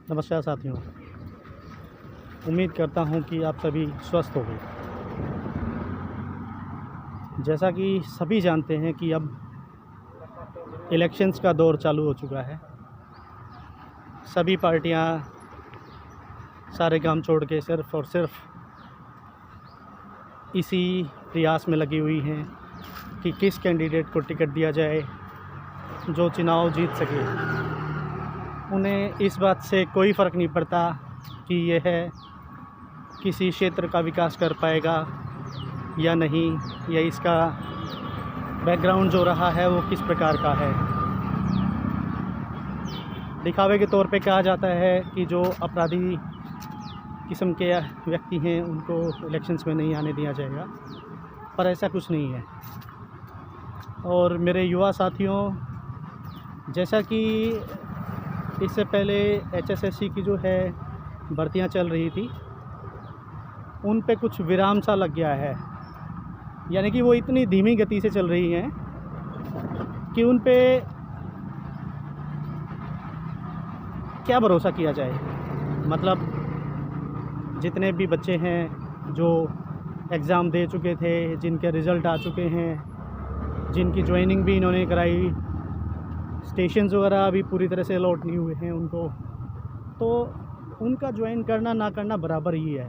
नमस्कार साथियों, उम्मीद करता हूँ कि आप सभी स्वस्थ होंगे। जैसा कि सभी जानते हैं कि अब इलेक्शंस का दौर चालू हो चुका है। सभी पार्टियां सारे काम छोड़ के सिर्फ़ और सिर्फ इसी प्रयास में लगी हुई हैं कि किस कैंडिडेट को टिकट दिया जाए जो चुनाव जीत सके। उन्हें इस बात से कोई फ़र्क नहीं पड़ता कि यह किसी क्षेत्र का विकास कर पाएगा या नहीं, या इसका बैकग्राउंड जो रहा है वो किस प्रकार का है। दिखावे के तौर पे कहा जाता है कि जो अपराधी किस्म के व्यक्ति हैं उनको इलेक्शंस में नहीं आने दिया जाएगा, पर ऐसा कुछ नहीं है। और मेरे युवा साथियों, जैसा कि इससे पहले एचएसएससी की जो है भर्तियां चल रही थी, उन पे कुछ विराम सा लग गया है। यानी कि वो इतनी धीमी गति से चल रही हैं कि उन पे क्या भरोसा किया जाए। मतलब जितने भी बच्चे हैं जो एग्ज़ाम दे चुके थे, जिनके रिज़ल्ट आ चुके हैं, जिनकी ज्वाइनिंग भी इन्होंने कराई, स्टेशंस वगैरह अभी पूरी तरह से अलॉट नहीं हुए हैं उनको, तो उनका ज्वाइन करना ना करना बराबर ही है।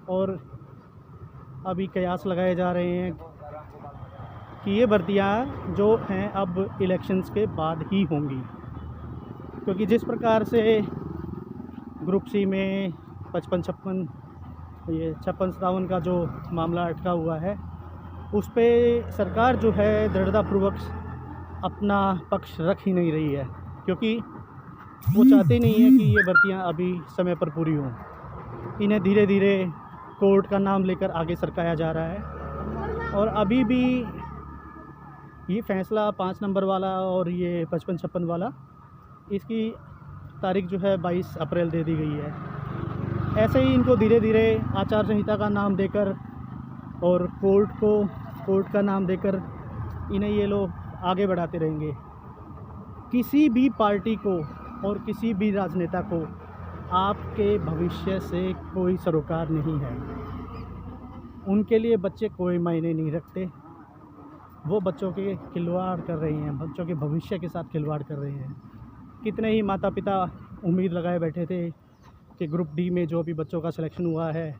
और अभी कयास लगाए जा रहे हैं कि ये भर्तियां जो हैं अब इलेक्शंस के बाद ही होंगी, क्योंकि जिस प्रकार से ग्रुप सी में 55-56 ये 56-57 का जो मामला अटका हुआ है, उस पे सरकार जो है दृढ़तापूर्वक अपना पक्ष रख ही नहीं रही है, क्योंकि वो चाहते नहीं है कि ये भर्तियां अभी समय पर पूरी हों। इन्हें धीरे धीरे कोर्ट का नाम लेकर आगे सरकाया जा रहा है। और अभी भी ये फ़ैसला 5 नंबर वाला और ये 55-56 वाला, इसकी तारीख जो है 22 अप्रैल दे दी गई है। ऐसे ही इनको धीरे धीरे आचार संहिता का नाम देकर और कोर्ट का नाम देकर इन्हें ये लोग आगे बढ़ाते रहेंगे। किसी भी पार्टी को और किसी भी राजनेता को आपके भविष्य से कोई सरोकार नहीं है। उनके लिए बच्चे कोई मायने नहीं रखते। वो बच्चों के खिलवाड़ कर रहे हैं, बच्चों के भविष्य के साथ खिलवाड़ कर रहे हैं। कितने ही माता पिता उम्मीद लगाए बैठे थे कि ग्रुप डी में जो भी बच्चों का सिलेक्शन हुआ है,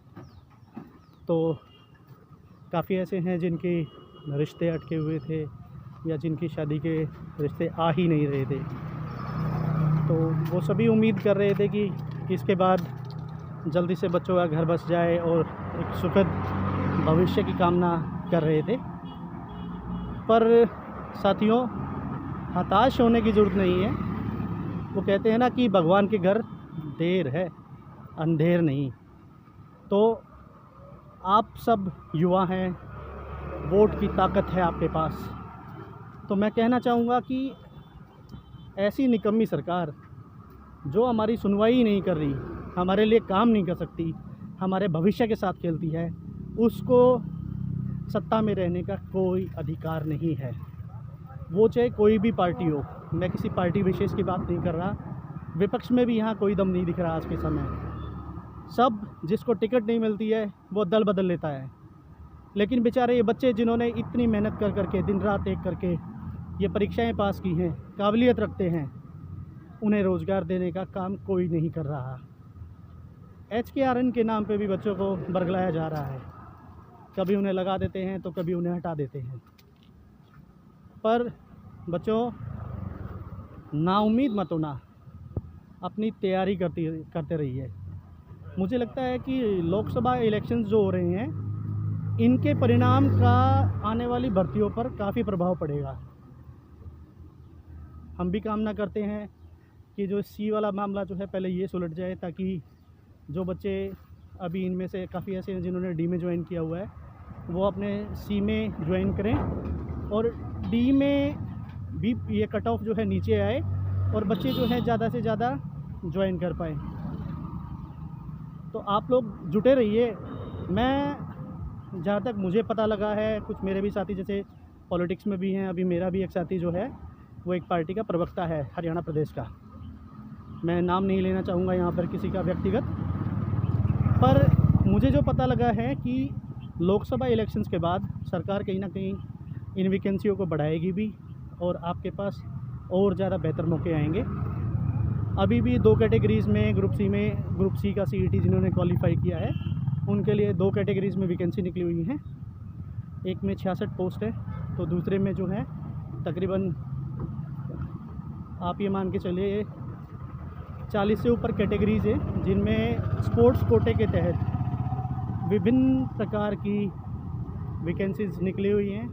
तो काफ़ी ऐसे हैं जिनके रिश्ते अटके हुए थे या जिनकी शादी के रिश्ते आ ही नहीं रहे थे। तो वो सभी उम्मीद कर रहे थे कि इसके बाद जल्दी से बच्चों का घर बस जाए और एक सुखद भविष्य की कामना कर रहे थे। पर साथियों, हताश होने की ज़रूरत नहीं है। वो कहते हैं ना कि भगवान के घर देर है, अंधेर नहीं। तो आप सब युवा हैं, वोट की ताकत है आपके पास। तो मैं कहना चाहूँगा कि ऐसी निकम्मी सरकार जो हमारी सुनवाई ही नहीं कर रही, हमारे लिए काम नहीं कर सकती, हमारे भविष्य के साथ खेलती है, उसको सत्ता में रहने का कोई अधिकार नहीं है। वो चाहे कोई भी पार्टी हो। मैं किसी पार्टी विशेष की बात नहीं कर रहा। विपक्ष में भी यहाँ कोई दम नहीं दिख रहा आज के समय। सब जिसको टिकट नहीं मिलती है वो दल बदल लेता है। लेकिन बेचारे ये बच्चे जिन्होंने इतनी मेहनत कर करके दिन रात एक करके ये परीक्षाएं पास की हैं, काबिलियत रखते हैं, उन्हें रोज़गार देने का काम कोई नहीं कर रहा। HKRN के नाम पे भी बच्चों को बरगलाया जा रहा है। कभी उन्हें लगा देते हैं तो कभी उन्हें हटा देते हैं। पर बच्चों, नाउम्मीद मत होना, अपनी तैयारी करते रहिए। मुझे लगता है कि लोकसभा इलेक्शंस जो हो रहे हैं, इनके परिणाम का आने वाली भर्तियों पर काफ़ी प्रभाव पड़ेगा। हम भी कामना करते हैं कि जो सी वाला मामला जो है पहले ये सुलझ जाए, ताकि जो बच्चे अभी इनमें से काफ़ी ऐसे हैं जिन्होंने डी में ज्वाइन किया हुआ है, वो अपने सी में ज्वाइन करें और डी में भी ये कट ऑफ जो है नीचे आए और बच्चे जो हैं ज़्यादा से ज़्यादा ज्वाइन कर पाएँ। तो आप लोग जुटे रहिए। मैं जहाँ तक मुझे पता लगा है, कुछ मेरे भी साथी जैसे पॉलिटिक्स में भी हैं, अभी मेरा भी एक साथी जो है वो एक पार्टी का प्रवक्ता है हरियाणा प्रदेश का। मैं नाम नहीं लेना चाहूँगा यहाँ पर किसी का व्यक्तिगत, पर मुझे जो पता लगा है कि लोकसभा इलेक्शंस के बाद सरकार कहीं ना कहीं इन वैकेंसियों को बढ़ाएगी भी और आपके पास और ज़्यादा बेहतर मौके आएंगे। अभी भी 2 कैटेगरीज़ में, ग्रुप सी का CET जिन्होंने क्वालिफाई किया है उनके लिए 2 कैटेगरीज़ में वैकेंसी निकली हुई हैं। एक में 66 पोस्ट है, तो दूसरे में जो है तकरीबन आप ये मान के चलिए 40 से ऊपर कैटेगरीज़ हैं जिनमें स्पोर्ट्स कोटे के तहत विभिन्न प्रकार की वैकेंसीज़ निकली हुई हैं,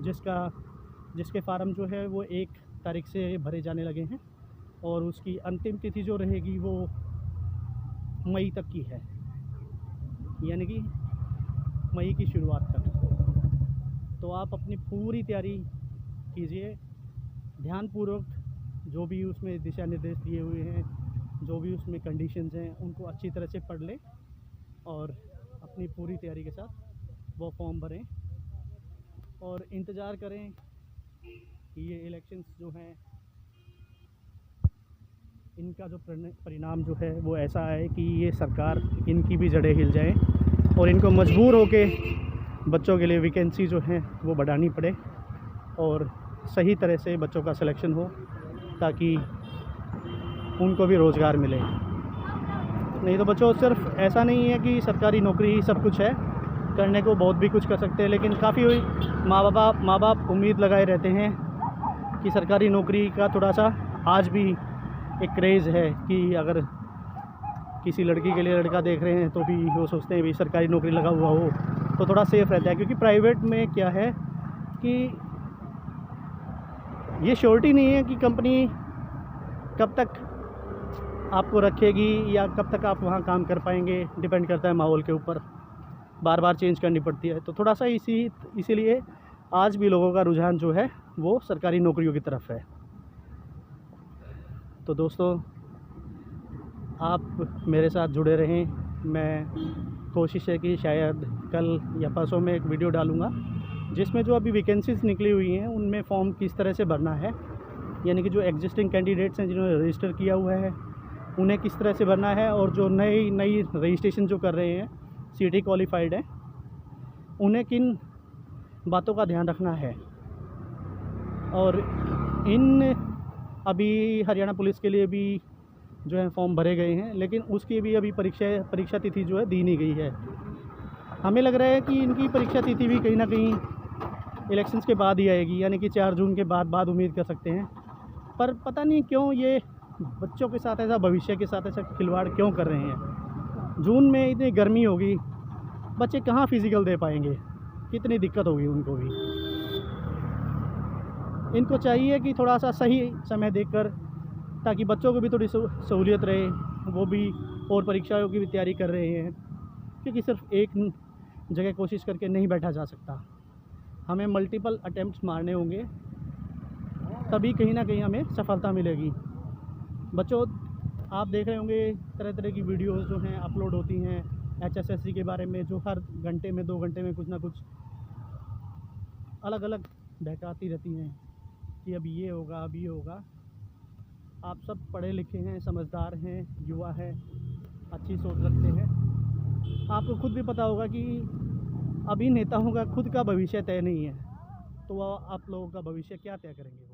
जिसके फार्म जो है वो 1 तारीख से भरे जाने लगे हैं और उसकी अंतिम तिथि जो रहेगी वो मई तक की है, यानी कि मई की शुरुआत तक। तो आप अपनी पूरी तैयारी कीजिए ध्यानपूर्वक, जो भी उसमें दिशा निर्देश दिए हुए हैं, जो भी उसमें कंडीशंस हैं उनको अच्छी तरह से पढ़ लें और अपनी पूरी तैयारी के साथ वो फॉर्म भरें और इंतज़ार करें कि ये इलेक्शंस जो हैं इनका जो परिणाम जो है वो ऐसा है कि ये सरकार इनकी भी जड़ें हिल जाएं और इनको मजबूर होके बच्चों के लिए वैकेंसी जो है वो बढ़ानी पड़े और सही तरह से बच्चों का सिलेक्शन हो ताकि उनको भी रोज़गार मिले। नहीं तो बच्चों सिर्फ ऐसा नहीं है कि सरकारी नौकरी ही सब कुछ है, करने को बहुत भी कुछ कर सकते हैं, लेकिन काफ़ी माँ बाप उम्मीद लगाए रहते हैं कि सरकारी नौकरी का थोड़ा सा आज भी एक क्रेज़ है कि अगर किसी लड़की के लिए लड़का देख रहे हैं तो भी वो सोचते हैं भी सरकारी नौकरी लगा हुआ हो तो थोड़ा सेफ़ रहता है, क्योंकि प्राइवेट में क्या है कि ये श्योरिटी नहीं है कि कंपनी कब तक आपको रखेगी या कब तक आप वहाँ काम कर पाएंगे, डिपेंड करता है माहौल के ऊपर, बार बार चेंज करनी पड़ती है। तो थोड़ा सा इसीलिए आज भी लोगों का रुझान जो है वो सरकारी नौकरियों की तरफ है। तो दोस्तों आप मेरे साथ जुड़े रहें, मैं कोशिश है कि शायद कल या परसों में एक वीडियो डालूँगा जिसमें जो अभी वैकेंसीज़ निकली हुई हैं उनमें फॉर्म किस तरह से भरना है, यानी कि जो एग्जिस्टिंग कैंडिडेट्स हैं जिन्होंने रजिस्टर किया हुआ है उन्हें किस तरह से भरना है और जो नई रजिस्ट्रेशन जो कर रहे हैं CET क्वालिफाइड हैं उन्हें किन बातों का ध्यान रखना है। और अभी हरियाणा पुलिस के लिए भी जो है फॉर्म भरे गए हैं, लेकिन उसकी भी अभी परीक्षा तिथि जो है दी नहीं गई है। हमें लग रहा है कि इनकी परीक्षा तिथि भी कहीं ना कहीं इलेक्शंस के बाद ही आएगी, यानी कि 4 जून के बाद उम्मीद कर सकते हैं। पर पता नहीं क्यों ये बच्चों के साथ ऐसा, भविष्य के साथ ऐसा खिलवाड़ क्यों कर रहे हैं। जून में इतनी गर्मी होगी, बच्चे कहाँ फिज़िकल दे पाएंगे, कितनी दिक्कत होगी उनको भी। इनको चाहिए कि थोड़ा सा सही समय देखकर, ताकि बच्चों को भी थोड़ी सहूलियत रहे, वो भी और परीक्षाओं की भी तैयारी कर रहे हैं, क्योंकि सिर्फ एक जगह कोशिश करके नहीं बैठा जा सकता। हमें मल्टीपल अटेम्प्ट्स मारने होंगे, तभी कहीं ना कहीं हमें सफलता मिलेगी। बच्चों आप देख रहे होंगे तरह तरह की वीडियोस जो हैं अपलोड होती हैं HSSC के बारे में, जो हर घंटे में 2 घंटे में कुछ ना कुछ अलग अलग बहकाती रहती हैं कि अब ये होगा, अब ये होगा। आप सब पढ़े लिखे हैं, समझदार हैं, युवा हैं, अच्छी सोच रखते हैं। आपको खुद भी पता होगा कि अभी नेताओं का खुद का भविष्य तय नहीं है, तो आप लोगों का भविष्य क्या तय करेंगे।